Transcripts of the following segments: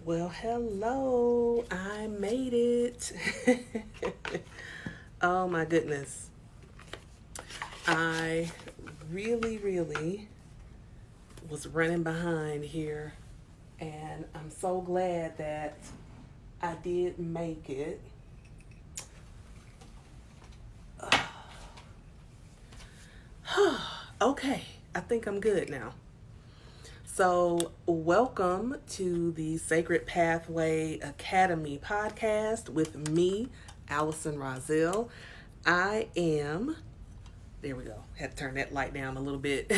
Well, hello. I made it. Oh my goodness. I really was running behind here, and I'm so glad that I did make it. Okay, I think I'm good now. So, welcome to the Sacred Pathway Academy podcast with me, Allison Rozelle. I am, there we go, had to turn that light down a little bit.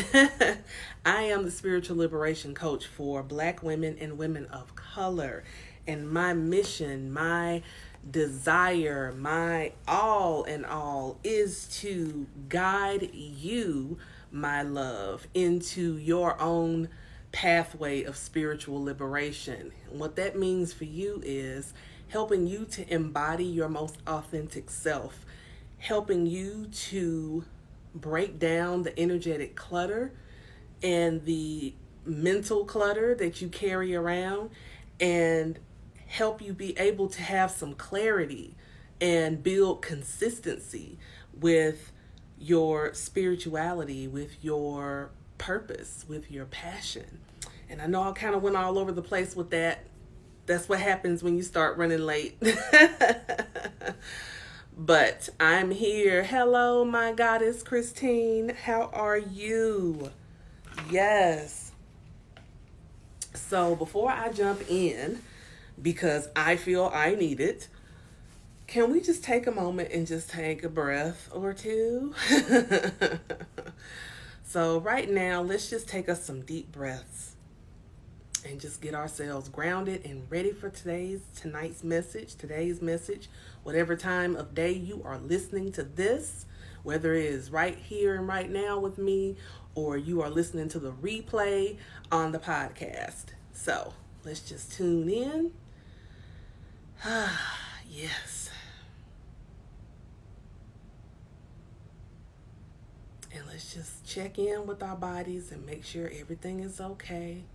I am the spiritual liberation coach for Black women and women of color. And my mission, my desire, my all in all is to guide you, my love, into your own pathway of spiritual liberation. And what that means for you is helping you to embody your most authentic self, helping you to break down the energetic clutter and the mental clutter that you carry around, and help you be able to have some clarity and build consistency with your spirituality, with your purpose, with your passion. And I know I kind of went all over the place with that. That's what happens when you start running late. But I'm here. Hello, my goddess Christine. How are you? Yes. So before I jump in, because I feel I need it, can we just take a moment and just take a breath or two? So right now, let's just take us some deep breaths and just get ourselves grounded and ready for today's message, whatever time of day you are listening to this, whether it is right here and right now with me, or you are listening to the replay on the podcast. So let's just tune in. Yes. And let's just check in with our bodies and make sure everything is okay.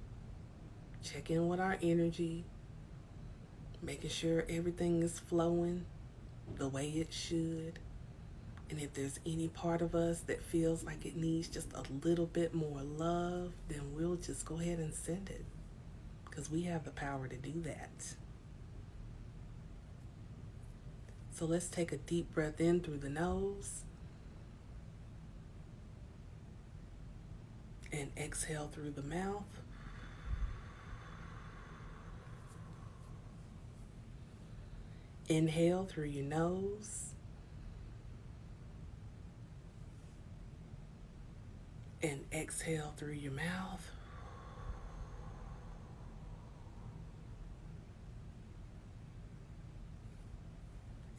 Check in with our energy, making sure everything is flowing the way it should. And if there's any part of us that feels like it needs just a little bit more love, then we'll just go ahead and send it, because we have the power to do that. So let's take a deep breath in through the nose and exhale through the mouth. Inhale through your nose and exhale through your mouth.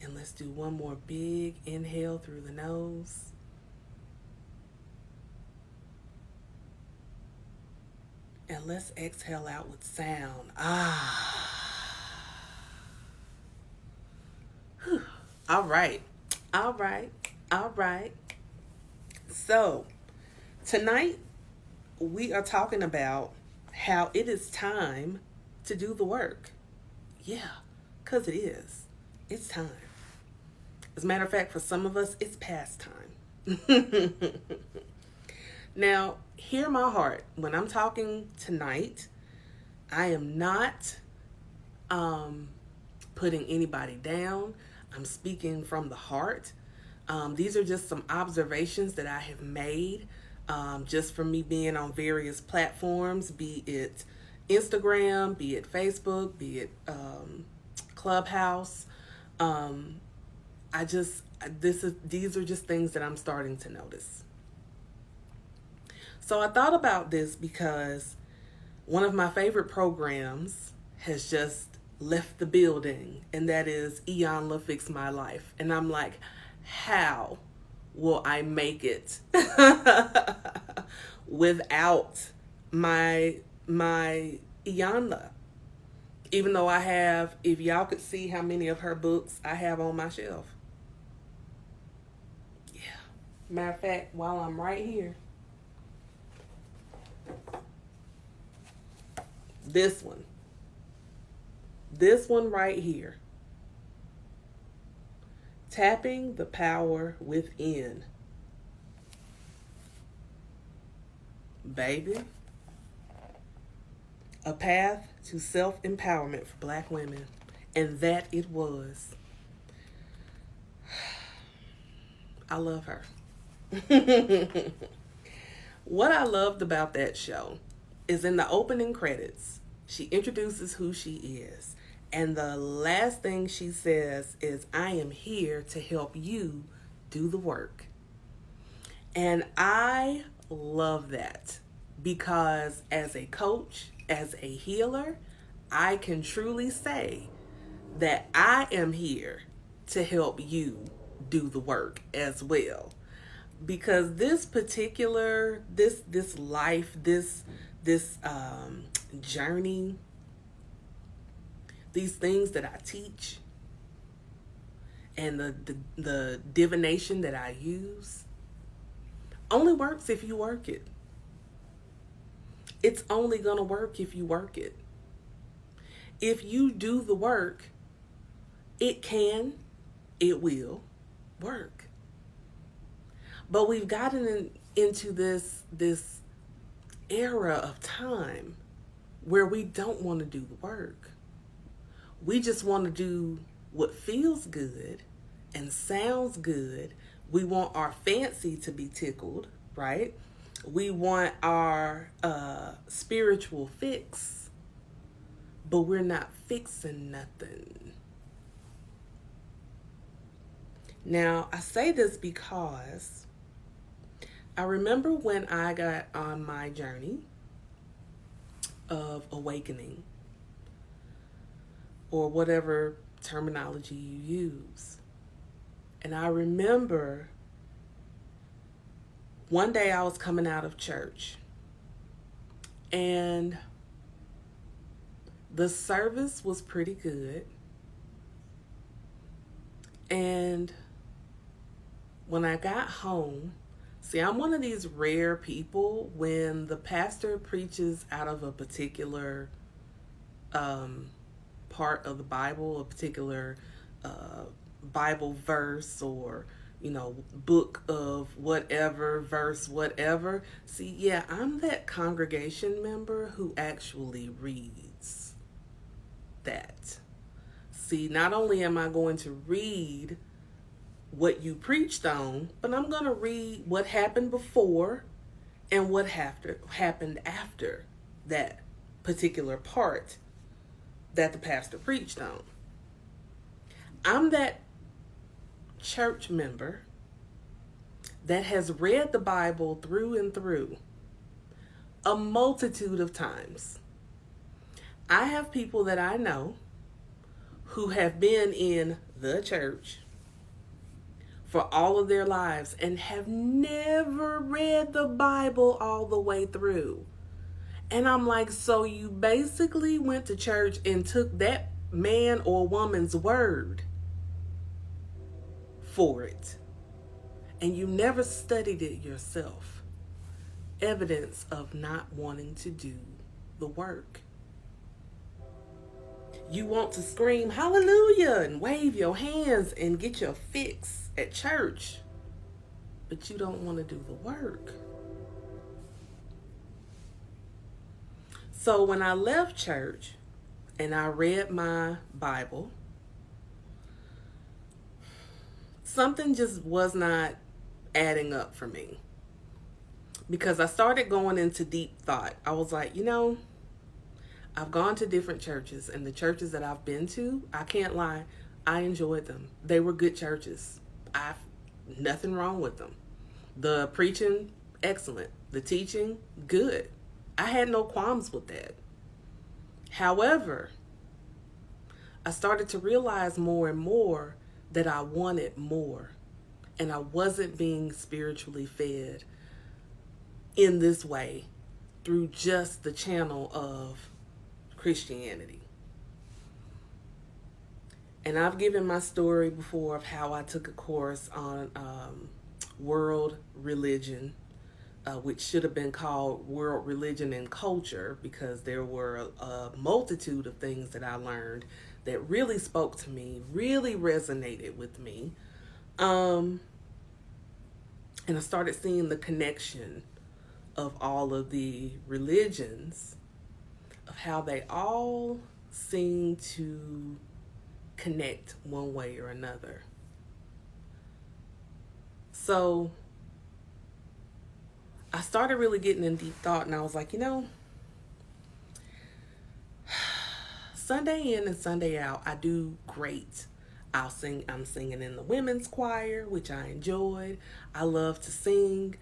And let's do one more big inhale through the nose. And let's exhale out with sound. Whew. All right. So, tonight we are talking about how it is time to do the work. Yeah, because it is. It's time. As a matter of fact, for some of us, it's past time. Now, hear my heart. When I'm talking tonight, I am not putting anybody down. I'm speaking from the heart. These are just some observations that I have made just from me being on various platforms, be it Instagram, be it Facebook, be it Clubhouse. These are just things that I'm starting to notice. So I thought about this because one of my favorite programs has just left the building, and that is Youre Fix My Life. And I'm like, how will I make it without my Youre? Even though I have, if y'all could see how many of her books I have on my shelf. Yeah. Matter of fact, while I'm right here, this one. This one right here. Tapping the power within. Baby, a path to self-empowerment for Black women. And that it was. I love her. What I loved about that show is in the opening credits, she introduces who she is. And the last thing she says is, I am here to help you do the work. And I love that because as a coach, as a healer, I can truly say that I am here to help you do the work as well. Because this particular this life, this journey, these things that I teach, and the divination that I use only works if you work it. It's only gonna work if you work it. If you do the work, it will work. But we've gotten into this era of time where we don't want to do the work. We just want to do what feels good and sounds good. We want our fancy to be tickled, right? We want our spiritual fix, but we're not fixing nothing. Now, I say this because I remember when I got on my journey of awakening, or whatever terminology you use. And I remember one day I was coming out of church and the service was pretty good. And when I got home, see, I'm one of these rare people when the pastor preaches out of a particular part of the Bible, a particular Bible verse, or book of whatever, verse whatever. See, yeah, I'm that congregation member who actually reads that. See, not only am I going to read what you preached on, but I'm going to read what happened before and what happened after that particular part that the pastor preached on. I'm that church member that has read the Bible through and through a multitude of times. I have people that I know who have been in the church for all of their lives and have never read the Bible all the way through. And I'm like, so you basically went to church and took that man or woman's word for it, and you never studied it yourself. Evidence of not wanting to do the work. You want to scream hallelujah and wave your hands and get your fix at church, but you don't want to do the work. So when I left church and I read my Bible, something just was not adding up for me, because I started going into deep thought. I was like, I've gone to different churches, and the churches that I've been to, I can't lie, I enjoyed them. They were good churches. Nothing wrong with them. The preaching, excellent. The teaching, good. I had no qualms with that. However, I started to realize more and more that I wanted more, and I wasn't being spiritually fed in this way through just the channel of Christianity. And I've given my story before of how I took a course on world religion which should have been called World Religion and Culture, because there were a multitude of things that I learned that really spoke to me, really resonated with me. And I started seeing the connection of all of the religions, of how they all seem to connect one way or another. So I started really getting in deep thought, and I was like, Sunday in and Sunday out, I do great. I'm singing in the women's choir, which I enjoyed. I love to sing.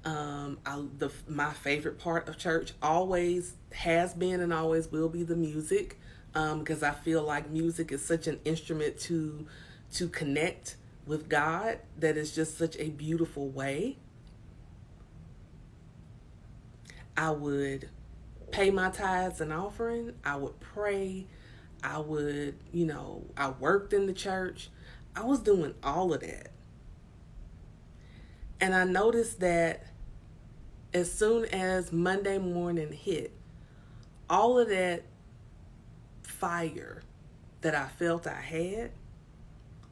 My favorite part of church always has been and always will be the music, because I feel like music is such an instrument to connect with God, that is just such a beautiful way. I would pay my tithes and offering. I would pray. I would, I worked in the church. I was doing all of that. And I noticed that as soon as Monday morning hit, all of that fire that I felt I had,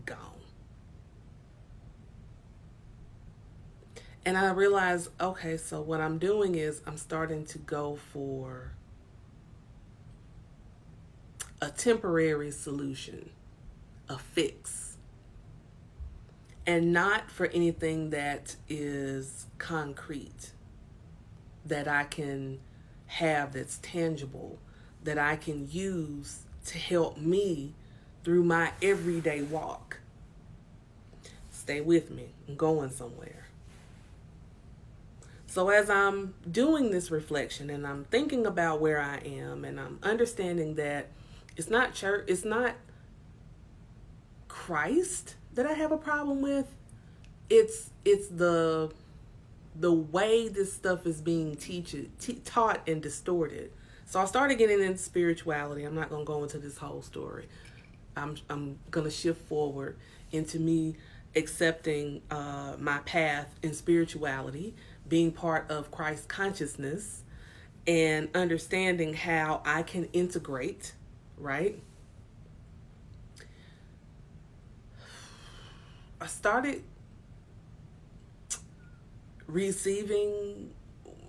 gone. And I realized, okay, so what I'm doing is I'm starting to go for a temporary solution, a fix, and not for anything that is concrete, that I can have, that's tangible, that I can use to help me through my everyday walk. Stay with me. I'm going somewhere. So as I'm doing this reflection and I'm thinking about where I am, and I'm understanding that it's not church, it's not Christ that I have a problem with. It's the way this stuff is being taught and distorted. So I started getting into spirituality. I'm not going to go into this whole story. I'm going to shift forward into me accepting my path in spirituality, being part of Christ consciousness, and understanding how I can integrate, right? I started receiving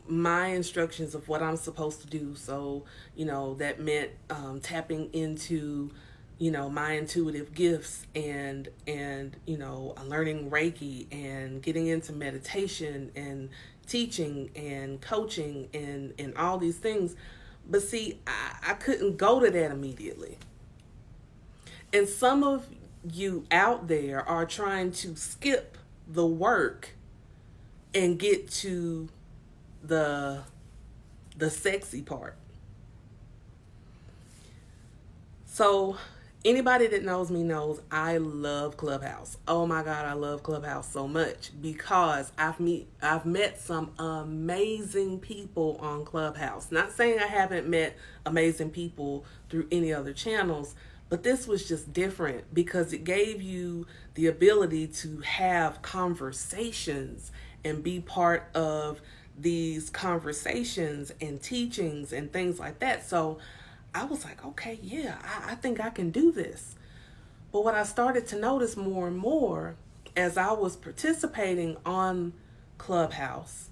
my instructions of what I'm supposed to do. So, that meant tapping into, my intuitive gifts, and learning Reiki, and getting into meditation and teaching and coaching and all these things. But see, I couldn't go to that immediately. And some of you out there are trying to skip the work and get to the sexy part. So anybody that knows me knows I love Clubhouse. Oh my God, I love Clubhouse so much, because I've met some amazing people on Clubhouse. Not saying I haven't met amazing people through any other channels, but this was just different because it gave you the ability to have conversations and be part of these conversations and teachings and things like that. So I was like, okay, yeah, I think I can do this. But what I started to notice more and more as I was participating on Clubhouse,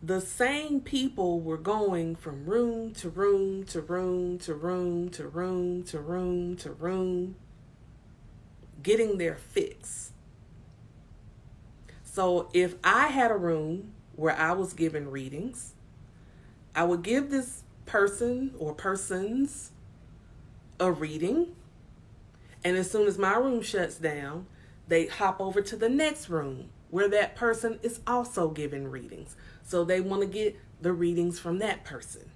the same people were going from room to room to room to room to room to room to room, getting their fix. So if I had a room where I was giving readings, I would give this person or persons a reading, and as soon as my room shuts down, they hop over to the next room where that person is also giving readings. So they want to get the readings from that person.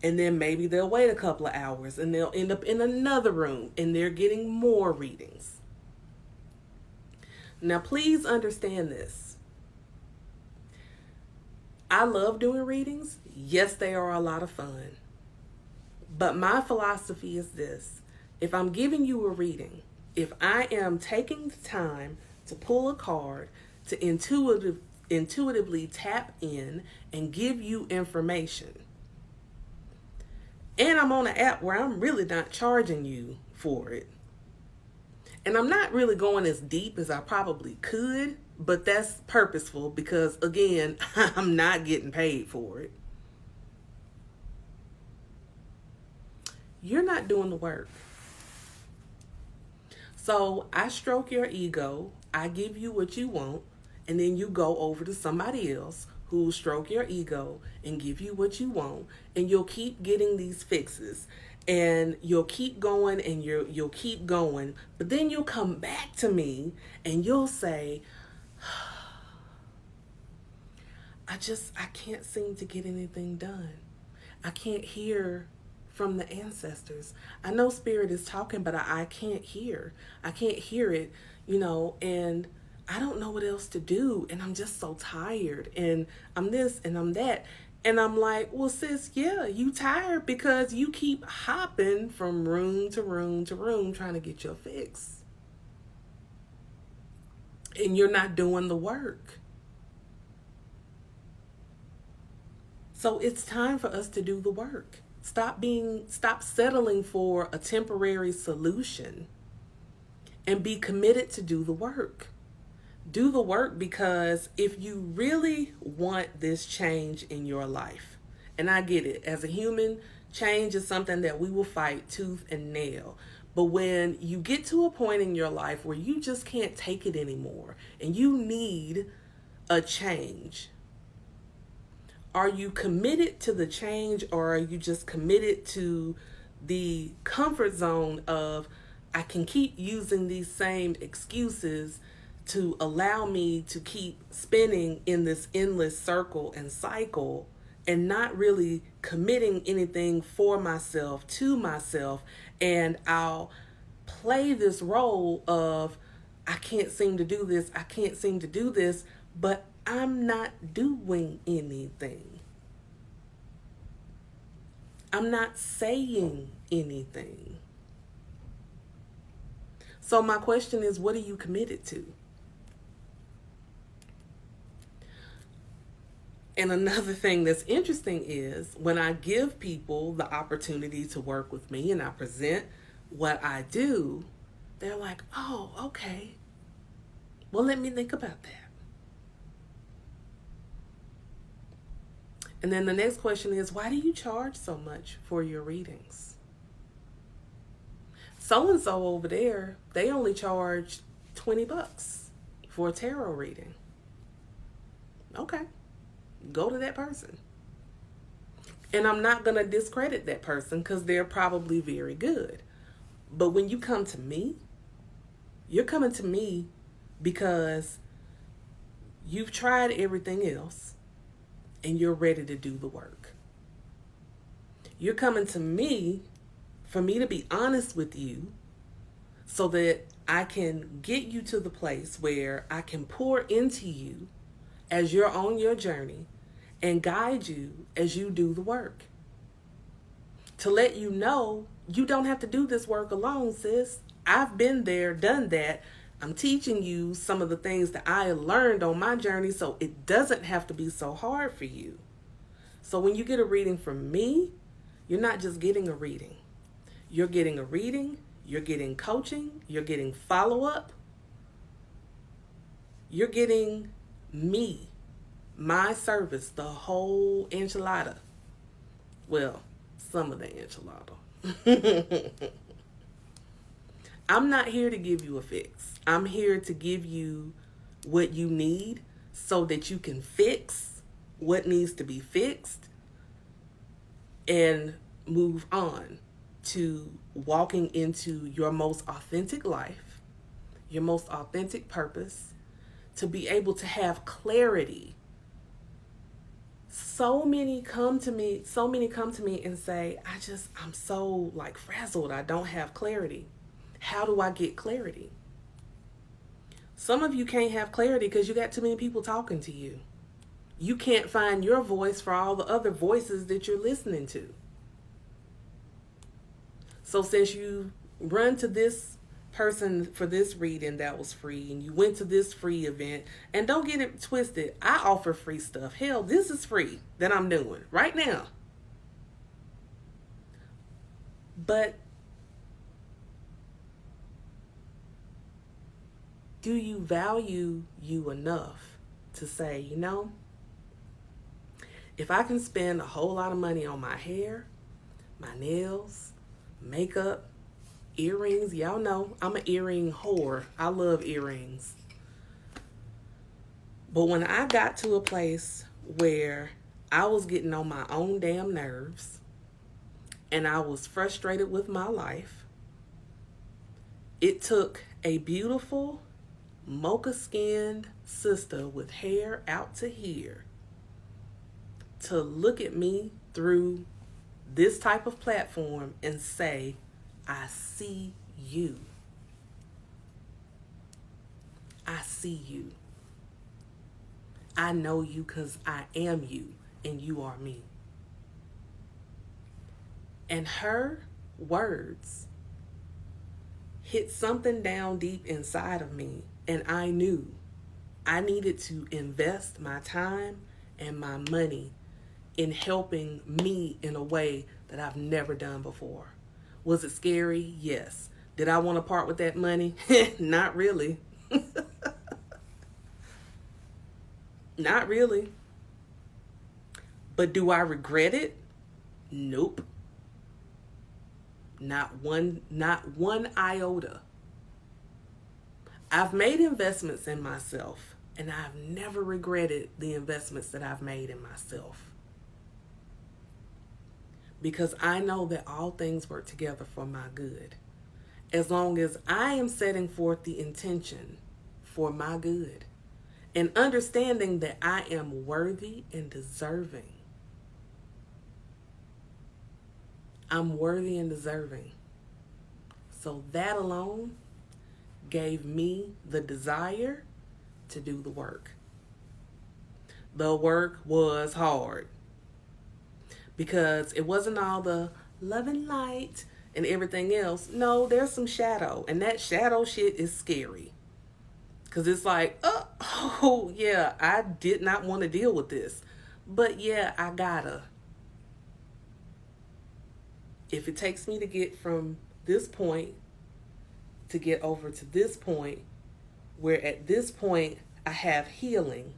And then maybe they'll wait a couple of hours and they'll end up in another room and they're getting more readings. Now, please understand this. I love doing readings. Yes, they are a lot of fun. But my philosophy is this. If I'm giving you a reading, if I am taking the time to pull a card, to intuitively tap in and give you information. And I'm on an app where I'm really not charging you for it. And I'm not really going as deep as I probably could, but that's purposeful because, again, I'm not getting paid for it. You're not doing the work. So I stroke your ego, I give you what you want, and then you go over to somebody else who'll stroke your ego and give you what you want, and you'll keep getting these fixes. And you'll keep going and you'll keep going, but then you'll come back to me and you'll say, I can't seem to get anything done. I can't hear from the ancestors. I know spirit is talking, but I can't hear. I can't hear it, and I don't know what else to do. And I'm just so tired, and I'm this and I'm that. And I'm like, well, sis, yeah, you tired because you keep hopping from room to room to room trying to get your fix. And you're not doing the work. So it's time for us to do the work. Stop settling for a temporary solution and be committed to do the work. Do the work, because if you really want this change in your life, and I get it, as a human, change is something that we will fight tooth and nail. But when you get to a point in your life where you just can't take it anymore and you need a change, are you committed to the change, or are you just committed to the comfort zone of, I can keep using these same excuses to allow me to keep spinning in this endless circle and cycle, and not really committing anything for myself, to myself, and I'll play this role of, I can't seem to do this, I can't seem to do this, but I'm not doing anything. I'm not saying anything. So my question is, what are you committed to? And another thing that's interesting is when I give people the opportunity to work with me and I present what I do, they're like, oh, okay. Well, let me think about that. And then the next question is, why do you charge so much for your readings? So-and-so over there, they only charge $20 for a tarot reading. Okay. Go to that person. And I'm not going to discredit that person because they're probably very good. But when you come to me, you're coming to me because you've tried everything else and you're ready to do the work. You're coming to me for me to be honest with you so that I can get you to the place where I can pour into you as you're on your journey and guide you as you do the work. To let you know, you don't have to do this work alone, sis. I've been there, done that. I'm teaching you some of the things that I learned on my journey, so it doesn't have to be so hard for you. So when you get a reading from me, you're not just getting a reading. You're getting a reading, you're getting coaching, you're getting follow-up. You're getting me, my service, the whole enchilada. Well, some of the enchilada. I'm not here to give you a fix. I'm here to give you what you need so that you can fix what needs to be fixed and move on to walking into your most authentic life, your most authentic purpose, to be able to have clarity. So many come to me and say, I'm so frazzled. I don't have clarity. How do I get clarity? Some of you can't have clarity because you got too many people talking to you. You can't find your voice for all the other voices that you're listening to. So since you run to this person for this reading that was free, and you went to this free event. And don't get it twisted, I offer free stuff. Hell, this is free that I'm doing right now. But do you value you enough to say, you know, if I can spend a whole lot of money on my hair, my nails, makeup, earrings, y'all know I'm an earring whore. I love earrings. But when I got to a place where I was getting on my own damn nerves and I was frustrated with my life, it took a beautiful mocha-skinned sister with hair out to here to look at me through this type of platform and say, I see you. I see you. I know you because I am you and you are me. And her words hit something down deep inside of me, and I knew I needed to invest my time and my money in helping me in a way that I've never done before. Was it scary? Yes. Did I want to part with that money? Not really. Not really. But do I regret it? Nope. Not one iota. I've made investments in myself, and I've never regretted the investments that I've made in myself. Because I know that all things work together for my good. As long as I am setting forth the intention for my good and understanding that I am worthy and deserving. I'm worthy and deserving. So that alone gave me the desire to do the work. The work was hard because it wasn't all the love and light and everything else. No, there's some shadow, and that shadow shit is scary because it's like, oh yeah, I did not want to deal with this, but yeah, I gotta. If it takes me to get from this point to get over to this point, where at this point I have healing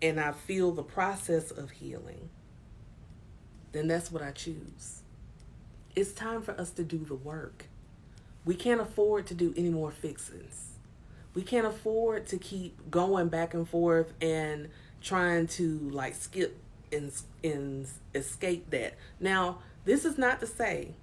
and I feel the process of healing, then that's what I choose. It's time for us to do the work. We can't afford to do any more fixings. We can't afford to keep going back and forth and trying to like skip and escape that. Now, this is not to say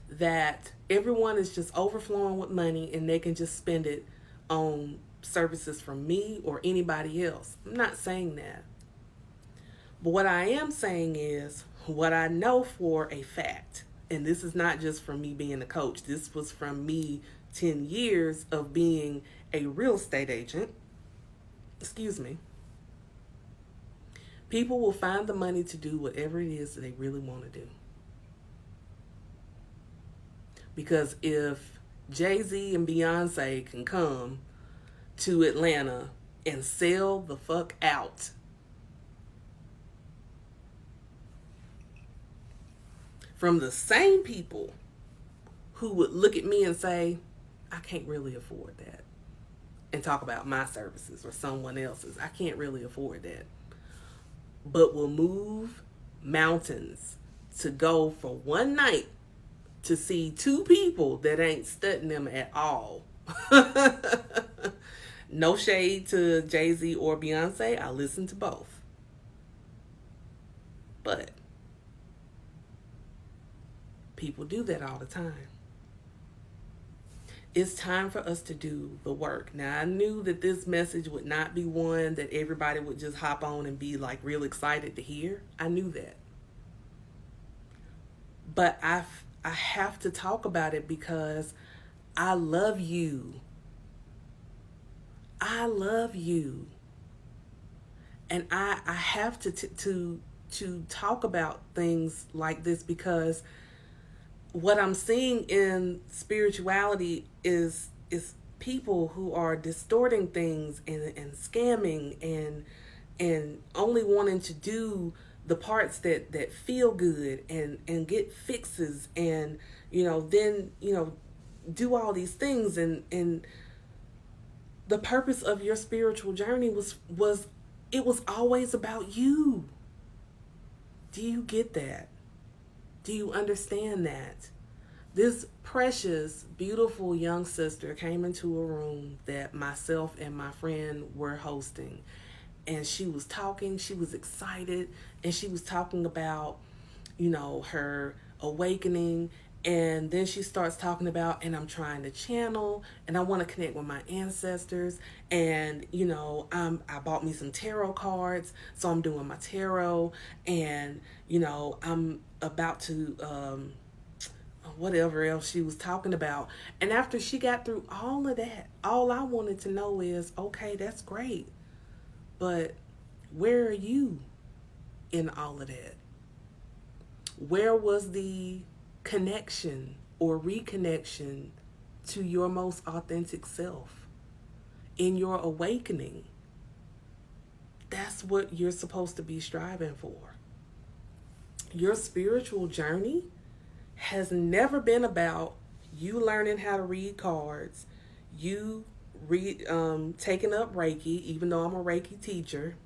that everyone is just overflowing with money and they can just spend it on services from me or anybody else. I'm not saying that. But what I am saying is what I know for a fact, and this is not just from me being a coach. This was from me 10 years of being a real estate agent. Excuse me. People will find the money to do whatever it is that they really want to do. Because if Jay-Z and Beyonce can come to Atlanta and sell the fuck out, from the same people who would look at me and say, I can't really afford that, and talk about my services or someone else's. I can't really afford that. But will move mountains to go for one night to see two people that ain't studying them at all. No shade to Jay-Z or Beyonce. I listen to both. But people do that all the time. It's time for us to do the work. Now, I knew that this message would not be one that everybody would just hop on and be like real excited to hear. I knew that. But I have to talk about it because I love you. I love you. And I have to talk about things like this because what I'm seeing in spirituality is people who are distorting things and scamming and only wanting to do the parts that feel good and get fixes and then do all these things and the purpose of your spiritual journey was it was always about you. Do you get that? Do you understand that? This precious, beautiful young sister came into a room that myself and my friend were hosting. And she was talking, she was excited, and she was talking about, her awakening. And then she starts talking about, and I'm trying to channel, and I want to connect with my ancestors. And, I bought me some tarot cards, so I'm doing my tarot. And, I'm about to, whatever else she was talking about. And after she got through all of that, all I wanted to know is, okay, that's great. But where are you in all of that? Where was the connection or reconnection to your most authentic self in your awakening? That's what you're supposed to be striving for. Your spiritual journey has never been about you learning how to read cards, you taking up Reiki, even though I'm a Reiki teacher.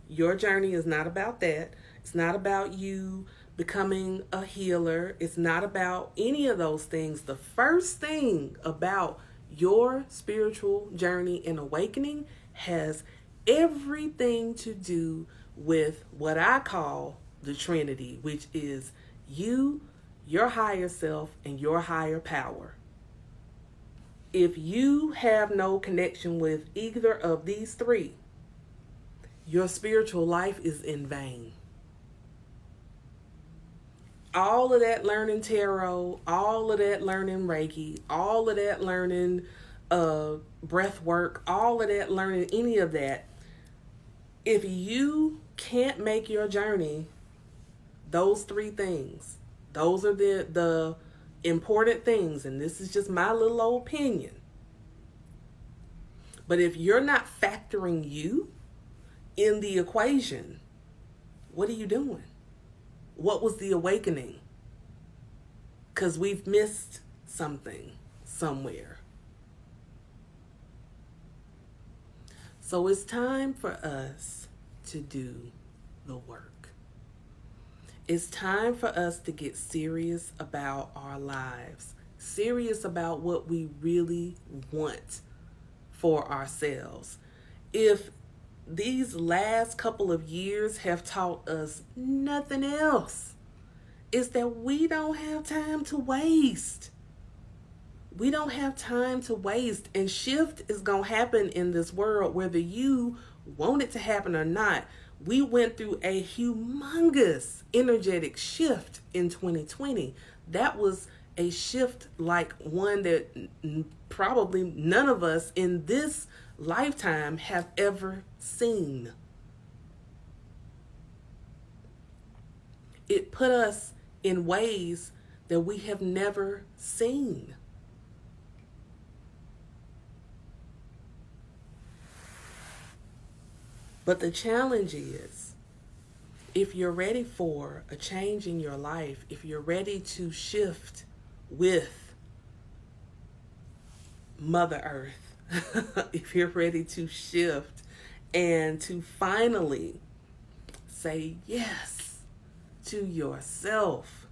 Your journey is not about that. It's not about you becoming a healer. It's not about any of those things. The first thing about your spiritual journey and awakening has everything to do with what I call the Trinity, which is you, your higher self, and your higher power. If you have no connection with either of these three, your spiritual life is in vain. All of that learning tarot, all of that learning Reiki, all of that learning breath work, all of that learning any of that, if you can't make your journey those three things, those are the important things, and this is just my little old opinion. But if you're not factoring you in the equation, what are you doing? What was the awakening? Because we've missed something somewhere. So it's time for us to do the work. It's time for us to get serious about our lives, serious about what we really want for ourselves. If these last couple of years have taught us nothing else, it's that we don't have time to waste. We don't have time to waste, and shift is going to happen in this world whether you want it to happen or not. We went through a humongous energetic shift in 2020. That was a shift like one that probably none of us in this lifetime have ever seen. It put us in ways that we have never seen. But the challenge is, if you're ready for a change in your life, if you're ready to shift with Mother Earth, if you're ready to shift and to finally say yes to yourself,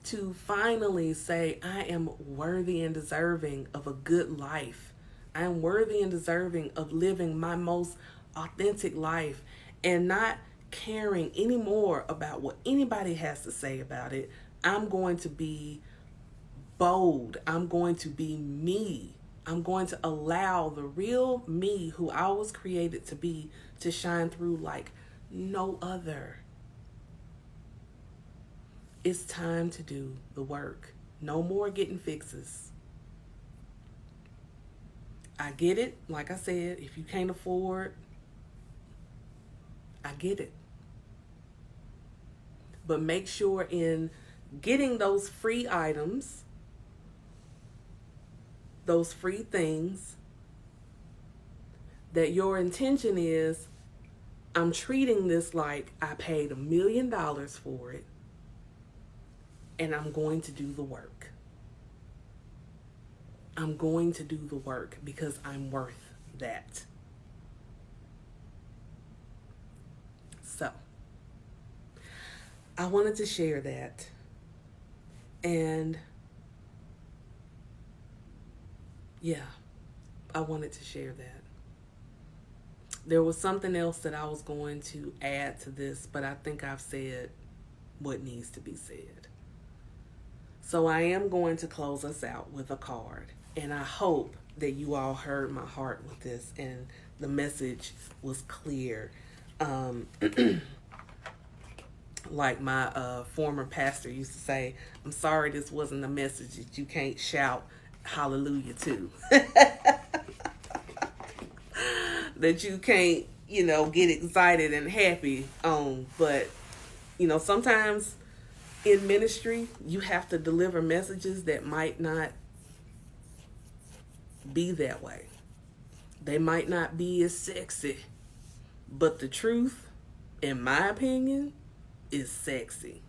to finally say, I am worthy and deserving of a good life. I am worthy and deserving of living my most authentic life and not caring anymore about what anybody has to say about it. I'm going to be bold. I'm going to be me. I'm going to allow the real me who I was created to be to shine through like no other. It's time to do the work. No more getting fixes. I get it. Like I said, if you can't afford, I get it. But make sure in getting those free items, those free things, that your intention is, I'm treating this like I paid $1 million for it, and I'm going to do the work. I'm going to do the work because I'm worth that. So, I wanted to share that. And yeah, I wanted to share that. There was something else that I was going to add to this, but I think I've said what needs to be said. So I am going to close us out with a card. And I hope that you all heard my heart with this and the message was clear. Like my former pastor used to say, I'm sorry this wasn't a message that you can't shout hallelujah to. That you can't, get excited and happy on. But, sometimes in ministry, you have to deliver messages that might not be that way. They might not be as sexy. But the truth, in my opinion, is sexy.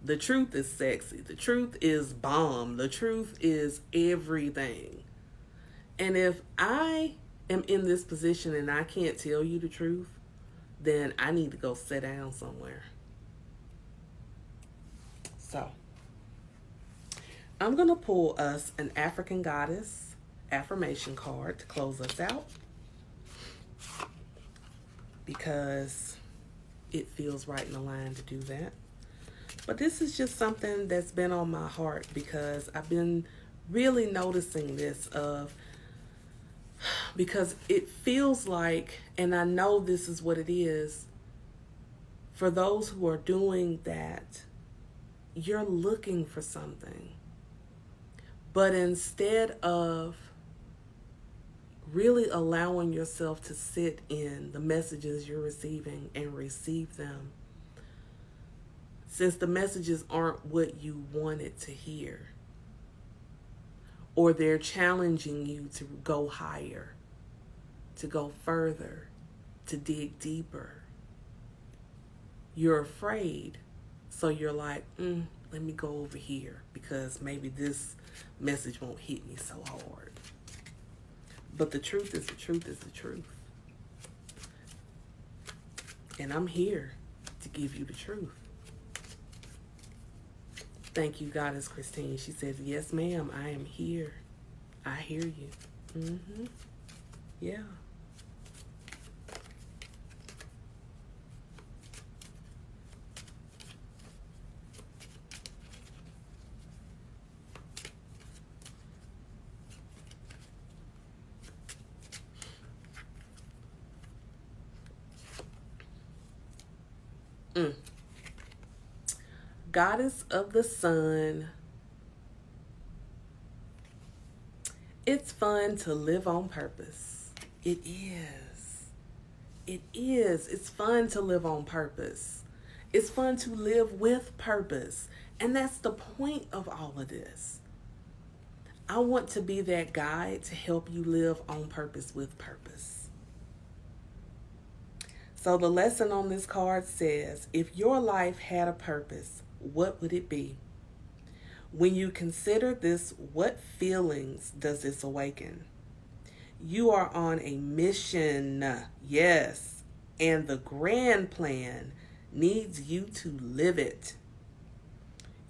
The truth is sexy. The truth is bomb. The truth is everything. And if I am in this position and I can't tell you the truth, then I need to go sit down somewhere. So, I'm going to pull us an African Goddess affirmation card to close us out, because it feels right in the line to do that. But this is just something that's been on my heart, because I've been really noticing this because it feels like, and I know this is what it is, for those who are doing that, you're looking for something. But instead of really allowing yourself to sit in the messages you're receiving and receive them, since the messages aren't what you wanted to hear, or they're challenging you to go higher, to go further, to dig deeper, you're afraid. So you're like, let me go over here because maybe this message won't hit me so hard. But the truth is the truth is the truth. And I'm here to give you the truth. Thank you, Goddess Christine. She says, yes, ma'am, I am here. I hear you. Yeah. Goddess of the Sun. It's fun to live on purpose. It is. It is. It's fun to live on purpose. It's fun to live with purpose. And that's the point of all of this. I want to be that guide to help you live on purpose with purpose. So the lesson on this card says, if your life had a purpose, what would it be? When you consider this, what feelings does this awaken? You are on a mission, yes, and the grand plan needs you to live it.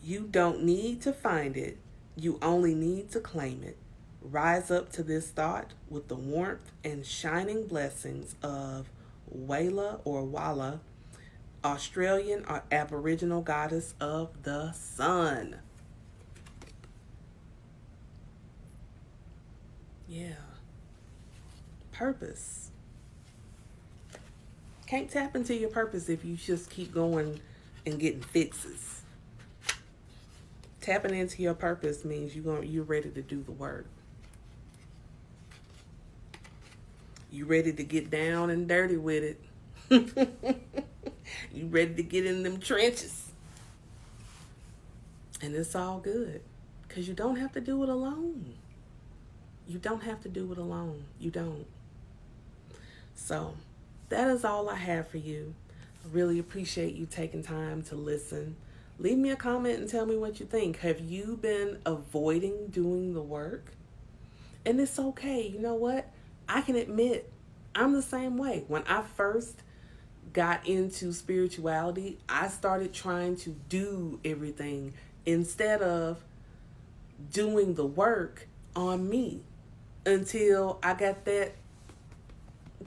You don't need to find it. You only need to claim it. Rise up to this thought with the warmth and shining blessings of Wala or Wala, Australian or Aboriginal goddess of the sun. Yeah. Purpose. Can't tap into your purpose if you just keep going and getting fixes. Tapping into your purpose means you're ready to do the work. You ready to get down and dirty with it. You ready to get in them trenches. And it's all good. Because you don't have to do it alone. You don't have to do it alone. You don't. So, that is all I have for you. I really appreciate you taking time to listen. Leave me a comment and tell me what you think. Have you been avoiding doing the work? And it's okay. You know what? I can admit I'm the same way. When I first got into spirituality, I started trying to do everything instead of doing the work on me, until I got that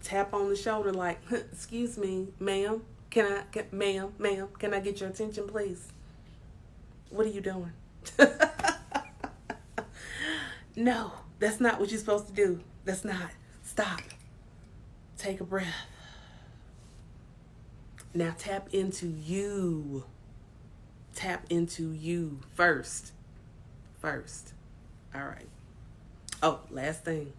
tap on the shoulder like, excuse me, ma'am, ma'am, can I get your attention, please? What are you doing? No, that's not what you're supposed to do. That's not. Stop. Take a breath. Now tap into you. Tap into you first. All right. Oh, last thing.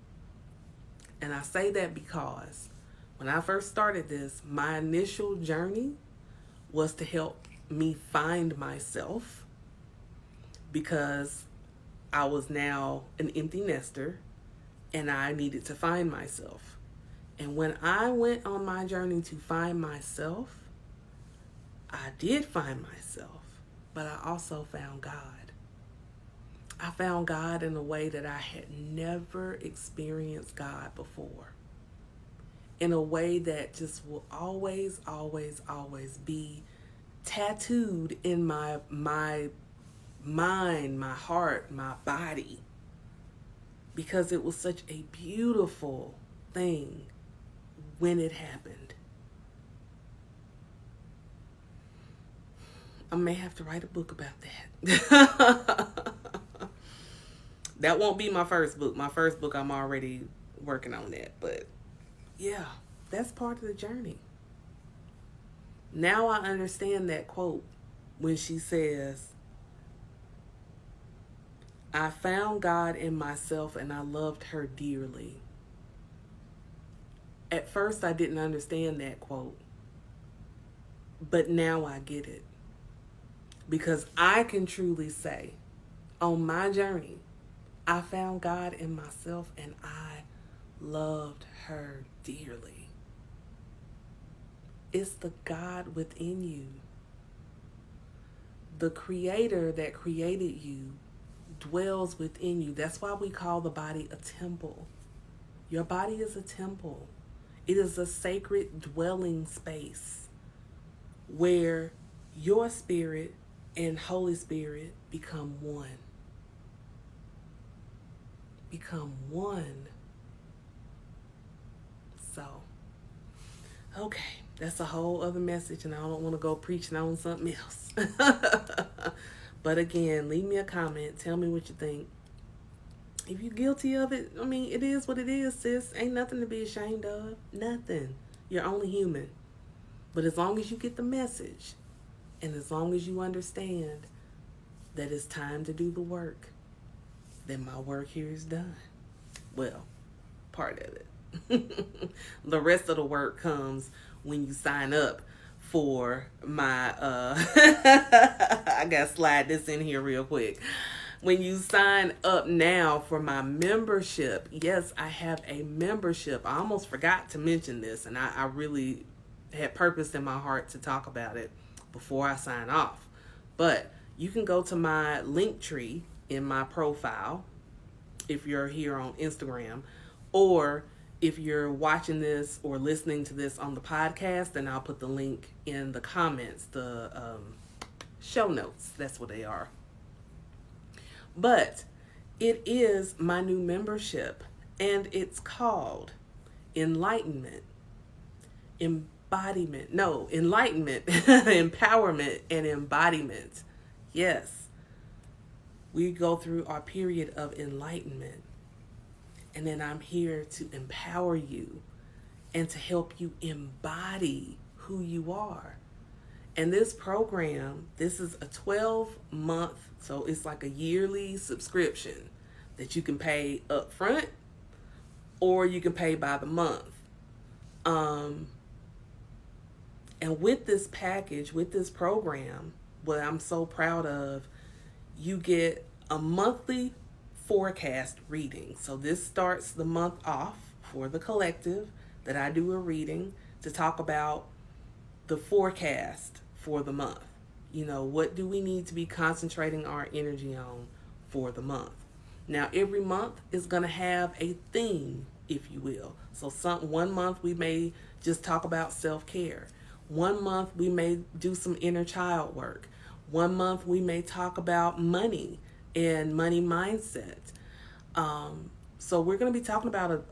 And I say that because when I first started this, my initial journey was to help me find myself, because I was now an empty nester and I needed to find myself. And when I went on my journey to find myself, I did find myself, but I also found God. I found God in a way that I had never experienced God before. In a way that just will always, always, always be tattooed in my mind, my heart, my body. Because it was such a beautiful thing when it happened. I may have to write a book about that. That won't be my first book. My first book, I'm already working on that. But yeah, that's part of the journey. Now I understand that quote when she says, I found God in myself and I loved her dearly. At first, I didn't understand that quote. But now I get it. Because I can truly say, on my journey, I found God in myself and I loved her dearly. It's the God within you. The creator that created you dwells within you. That's why we call the body a temple. Your body is a temple. It is a sacred dwelling space where your spirit and Holy Spirit become one. Become one. So, okay, that's a whole other message, and I don't want to go preaching on something else. But again, leave me a comment. Tell me what you think. If you're guilty of it, I mean, it is what it is, sis. Ain't nothing to be ashamed of. Nothing. You're only human. But as long as you get the message, and as long as you understand that it's time to do the work, then my work here is done. Well, part of it. The rest of the work comes when you sign up for my I gotta slide this in here real quick. When you sign up now for my membership, yes, I have a membership. I almost forgot to mention this, and I really had purpose in my heart to talk about it before I sign off. But you can go to my link tree in my profile if you're here on Instagram, or if you're watching this or listening to this on the podcast, then I'll put the link in the comments, the show notes. That's what they are. But it is my new membership, and it's called Enlightenment, Empowerment, and Embodiment. Yes. We go through our period of enlightenment, and then I'm here to empower you and to help you embody who you are. And this program, this is a 12-month, so it's like a yearly subscription that you can pay up front or you can pay by the month. And And with this package, with this program, what I'm so proud of, you get a monthly forecast reading. So this starts the month off for the collective that I do a reading to talk about the forecast for the month. What do we need to be concentrating our energy on for the month? Now, every month is going to have a theme, if you will. So one month we may just talk about self-care. One month we may do some inner child work. One month we may talk about money and money mindset. So we're going to be talking about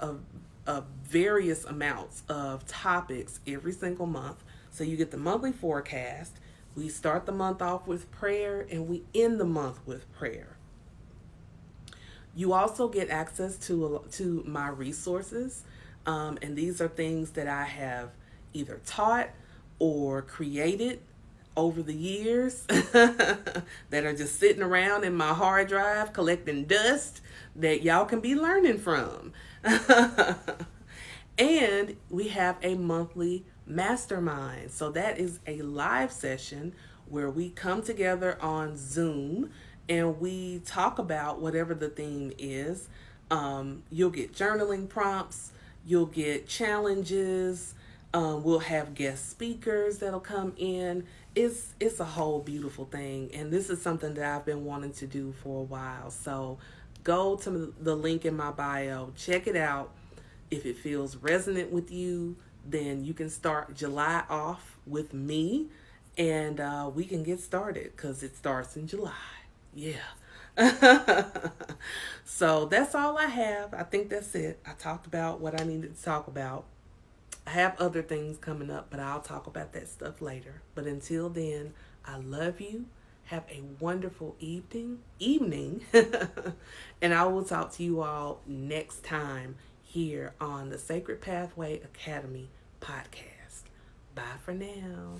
a various amounts of topics every single month. So you get the monthly forecast. We start the month off with prayer and we end the month with prayer. You also get access to my resources, and these are things that I have either taught or created over the years that are just sitting around in my hard drive collecting dust that y'all can be learning from. And we have a monthly mastermind. So that is a live session where we come together on Zoom and we talk about whatever the theme is. You'll get journaling prompts, you'll get challenges, we'll have guest speakers that'll come in. It's a whole beautiful thing, and this is something that I've been wanting to do for a while. So go to the link in my bio, check it out. If it feels resonant with you, then you can start July off with me, and we can get started because it starts in July. Yeah. So that's all I have. I think that's it. I talked about what I needed to talk about. I have other things coming up, but I'll talk about that stuff later. But until then, I love you. Have a wonderful evening. And I will talk to you all next time here on the Sacred Pathway Academy podcast. Bye for now.